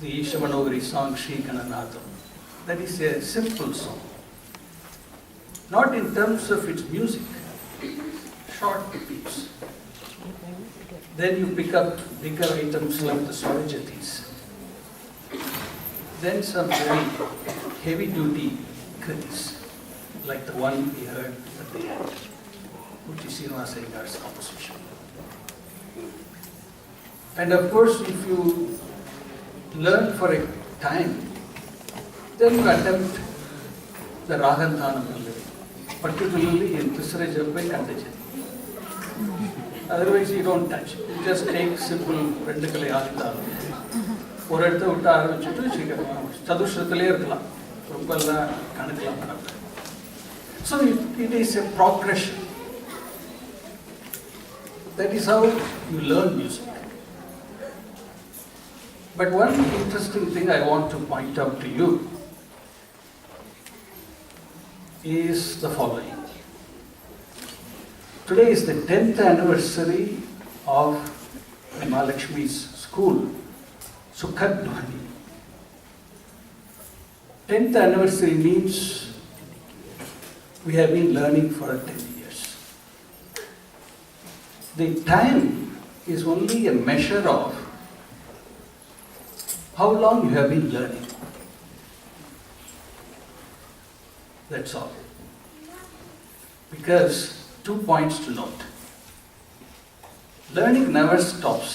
the Ishamanogari song Shri Gananatham. That is a simple song. Not in terms of its music, short beats. Then you pick up bigger items like the Swajatis. Then some very heavy duty kritis, like the one we heard at the end, which is Srinivasa Iyengar's composition. And of course, if you learn for a time, then you attempt the Ragantanam, particularly in Tisarajappai Kandajan. Otherwise, you don't touch. You just take simple Rendakalai Adithalam. ஒரு இடத்த விட்டு ஆரம்பிச்சுட்டு சீக்கிரமாக சதுஷ்டத்திலே இருக்கலாம் ரொம்பலாம் கணக்கெல்லாம் பண்ண. So it is a progression. That is how you learn music. But one interesting thing I want to point out to you is the following. Today is the 10th anniversary of Mahalakshmi's school, Sukadhwani. 10th anniversary means we have been learning for 10 years. The time is only a measure of how long you have been learning. That's all. Because 2 points to note. Learning never stops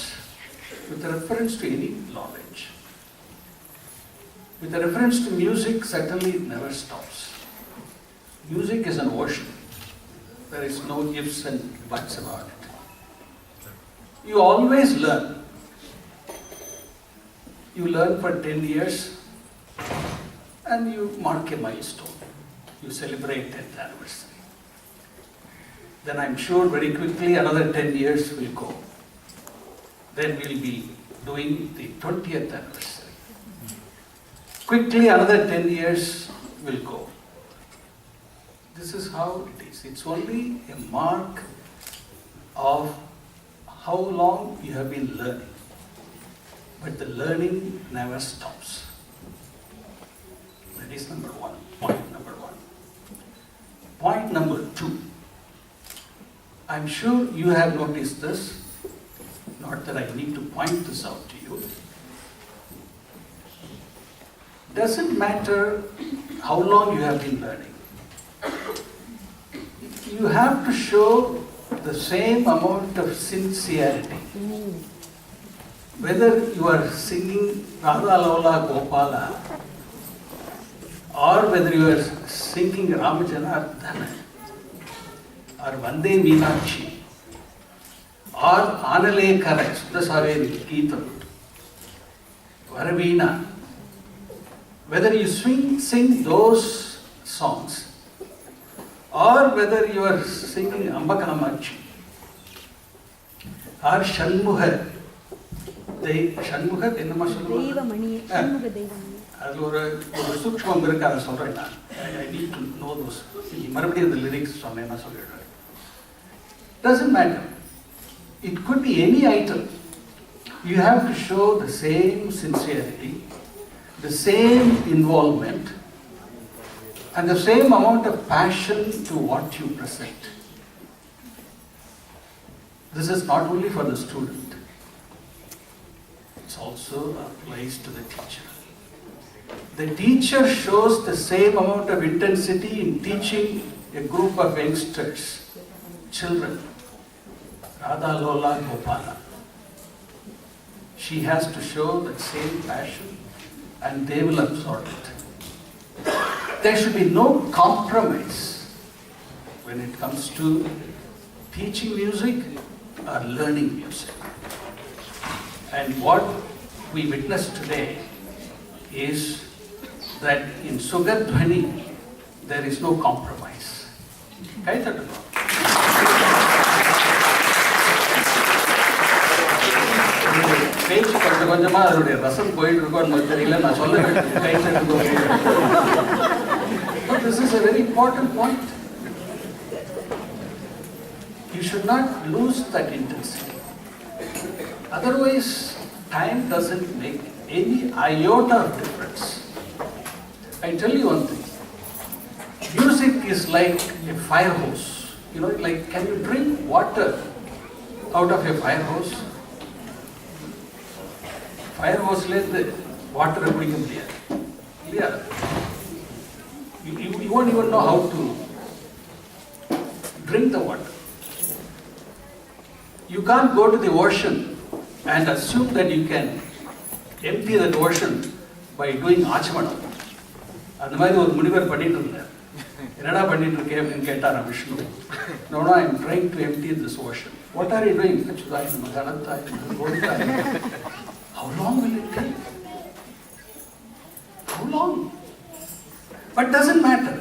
with reference to any knowledge. With reference to music, certainly it never stops. Music is an ocean. There is no ifs and buts about it. You always learn. You learn for 10 years and you mark a milestone. You celebrate 10th anniversary. Then I'm sure very quickly another 10 years will go. Then we'll be doing the 20th anniversary. Quickly another 10 years will go. This is how it is. It's only a mark of how long you have been learning. But the learning never stops. That is number one, point number one. Point number two. I'm sure you have noticed this, not that I need to point this out to you. Doesn't matter how long you have been learning. You have to show the same amount of sincerity. Whether you are singing Radha Lola Gopala or whether you are singing Ramajanardhana or Vande Meenakshi or Analekara Sudasaveri Geetam, Varavina, whether you sing those songs or whether you are singing Ambakamachi or Shanmuha, Shanmuha, என்னமா சொல்லுவாங்க? அதில் ஒரு சூக்ஷ்மம் இருக்கு, அதை சொல்கிறேன் நான். I need to know those. மறுபடியும் அந்த லிரிக்ஸ் சொன்னேன்னா சொல்லிடுறேன். Doesn't matter. It could be any item. You have to show the same sincerity, the same involvement, and the same amount of passion to what you present. This is not only for the student. It also applies to the teacher. The teacher shows the same amount of intensity in teaching a group of youngsters, children, Radha Lola Gopala. She has to show that same passion and they will absorb it. There should be no compromise when it comes to teaching music or learning music. And what we witness today is that in Sukadhwani there is no compromise. பேச்சு கொஞ்சம் கொஞ்சமா அதனுடைய ரசம் போயிட்டு இருக்கோன்னு தெரியல, நான் சொல்ல This is a very important point. You should not lose that intensity. Otherwise, time doesn't make any iota of difference. I tell you one thing. Music is like a fire hose. You know, like, can you drink water out of a fire hose? Fire hose le water kudiga mudiyadhu. Yeah. You won't even know how to drink the water. You can't go to the ocean and assume that you can empty that ocean by doing achamanam. அந்த மாதிரி ஒரு முனிவர் பண்ணிட்டு இருந்தார். என்னடா பண்ணிட்டு இருக்கே அப்படின்னு கேட்டாரா Vishnu. No, I am trying to empty this ocean. What are you doing? How long will it take? How long? But doesn't matter.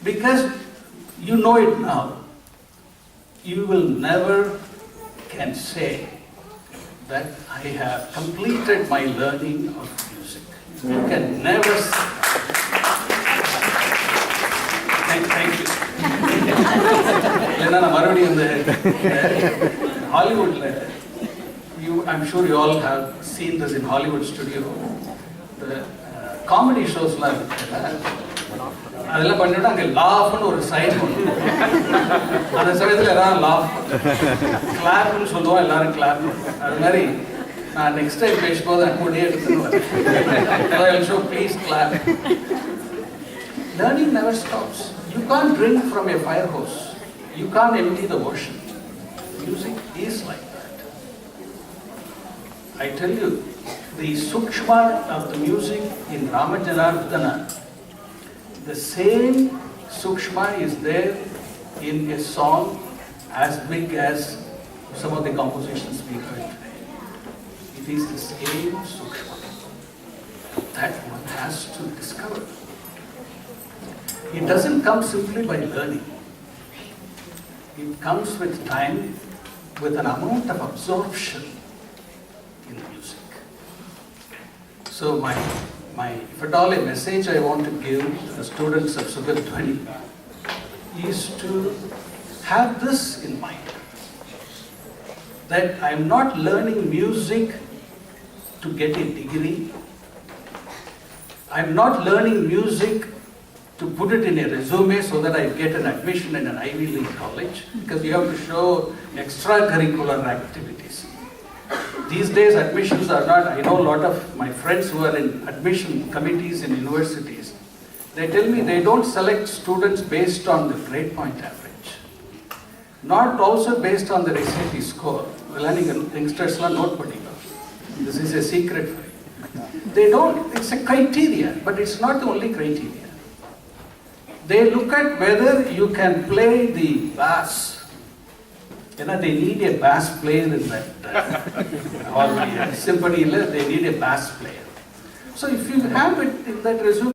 Because you know it now. You will never can say that I have completed my learning of music. You can never say. Thank you. Hollywood, I'm sure you all have seen this in Hollywood studio. The comedy shows அதெல்லாம் பண்ணிட்டு அங்கே லாஃப்னு ஒரு sign பண்ணுவோம். அந்த சமயத்தில் எல்லாரும் laugh கிளாப்னு சொல்லுவோம், எல்லாரும் கிளாப். அது மாதிரி நான் நெக்ஸ்ட் டைம் பேசும்போது அப்படியே எடுத்துருவேன். Show please clap. Learning never stops. You can't drink from a fire hose. You can't empty the ocean. Music is like that. I tell you, the sukshma of the music in Ramajanardana, the same sukshma is there in a song as big as some of the compositions we heard today. It is the same sukshma that one has to discover. It doesn't come simply by learning. It comes with time, with an amount of absorption in music. So if at all a message I want to give to the students of Sukadhwani is to have this in mind, that I am not learning music to get a degree. I am not learning music to put it in a resume so that I get an admission in an Ivy League college, because you have to show extracurricular activities. These days admissions are not, I know a lot of my friends who are in admission committees in universities, they tell me they don't select students based on the grade point average, not also based on their SAT score. Youngsters la note padinga. This is a secret. They don't, it's a criteria, but it's not the only criteria. They look at whether you can play the bass. You know, they need a bass player in that symphony. They need a bass player. So if you have it in that resume,